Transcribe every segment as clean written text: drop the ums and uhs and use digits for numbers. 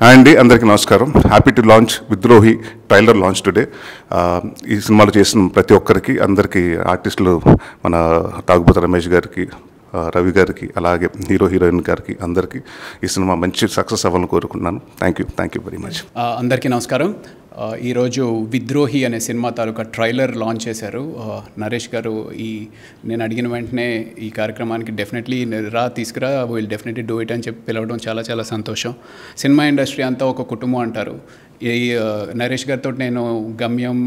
అండి అందరికీ నమస్కారం. Happy to launch Vidrohi trailer launch today. ఈ సినిమాలో చేసిన ప్రతి ఒక్కరికి, అందరికీ ఆర్టిస్టులు మన తాగుబోతు రమేష్ గారికి, రవి గారికి, అలాగే హీరోయిన్ గారికి అందరికీ ఈ సినిమా మంచి సక్సెస్ అవ్వాలని కోరుకున్నాను. Thank you very much. అందరికీ నమస్కారం. ఈరోజు విద్రోహి అనే సినిమా తాలూకా ట్రైలర్ లాంచ్ చేశారు నరేష్ గారు. నేను అడిగిన వెంటనే ఈ కార్యక్రమానికి డెఫినెట్లీ తీసుకురా, విల్ డెఫినెట్లీ డూ ఇట్ అని చెప్పి పిలవడం చాలా చాలా సంతోషం. సినిమా ఇండస్ట్రీ అంతా ఒక కుటుంబం అంటారు. ఈ నరేష్ గారితో నేను గమ్యం,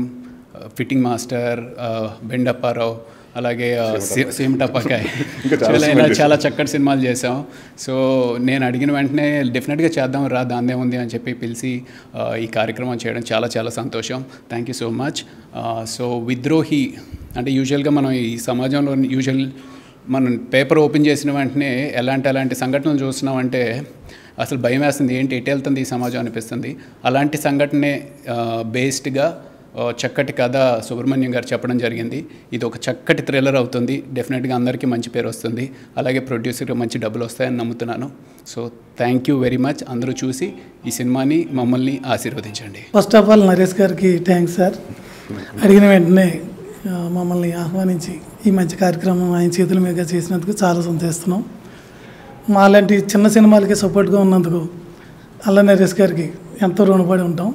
ఫిట్టింగ్ మాస్టర్, బెండప్పారావు, అలాగే సేమ్ టపాకాయ్ చాలా చక్కటి సినిమాలు చేసాం. సో నేను అడిగిన వెంటనే డెఫినెట్గా చేద్దాం రా, దాందే ఉంది అని చెప్పి పిలిచి ఈ కార్యక్రమం చేయడం చాలా చాలా సంతోషం. Thank you so much. So Vidrohi అంటే యూజువల్గా మనం ఈ సమాజంలో మనం పేపర్ ఓపెన్ చేసిన వెంటనే ఎలాంటి సంఘటనలు చూస్తున్నామంటే అసలు భయం వేస్తుంది, ఏంటి ఎటు వెళ్తుంది ఈ సమాజం అనిపిస్తుంది. అలాంటి సంఘటనే బేస్డ్గా చక్కటి కథ సుబ్రహ్మణ్యం గారు చెప్పడం జరిగింది. ఇది ఒక చక్కటి థ్రిల్లర్ అవుతుంది. డెఫినెట్గా అందరికీ మంచి పేరు వస్తుంది. అలాగే ప్రొడ్యూసర్కి మంచి డబ్బులు వస్తాయని నమ్ముతున్నాను. So thank you very much. అందరూ చూసి ఈ సినిమాని మమ్మల్ని ఆశీర్వదించండి. ఫస్ట్ ఆఫ్ ఆల్ నరేష్ గారికి థ్యాంక్స్ సార్. అడిగిన వెంటనే మమ్మల్ని ఆహ్వానించి ఈ మంచి కార్యక్రమం ఆయన చేతుల మీద చేసినందుకు చాలా సంతోషిస్తున్నాం. మాలాంటి చిన్న సినిమాలకి సపోర్ట్గా ఉన్నందుకు అల్ల నరేష్ గారికి ఎంతో రుణపడి ఉంటాం.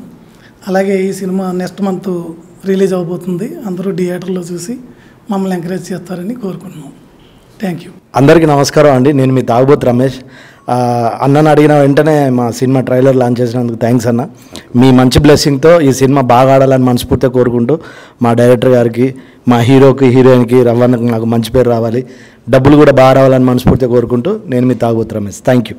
అలాగే ఈ సినిమా నెక్స్ట్ మంత్ రిలీజ్ అవబోతుంది. అందరూ థియేటర్లో చూసి మమ్మల్ని ఎంకరేజ్ చేస్తారని కోరుకుంటున్నాం. Thank you. అందరికీ నమస్కారం అండి. నేను మీ తాగుబోతు రమేష్. అన్నను అడిగిన వెంటనే మా సినిమా ట్రైలర్ లాంచ్ చేసినందుకు థ్యాంక్స్ అన్న. మీ మంచి బ్లెస్సింగ్తో ఈ సినిమా బాగా ఆడాలని మనస్ఫూర్తిగా కోరుకుంటూ, మా డైరెక్టర్ గారికి, మా హీరోకి, హీరోయిన్కి, రవ్వన్నకు నాకు మంచి పేరు రావాలి, డబ్బులు కూడా బాగా రావాలని మనస్ఫూర్తిగా కోరుకుంటూ నేను మీ తాగుబోతు రమేష్. Thank you.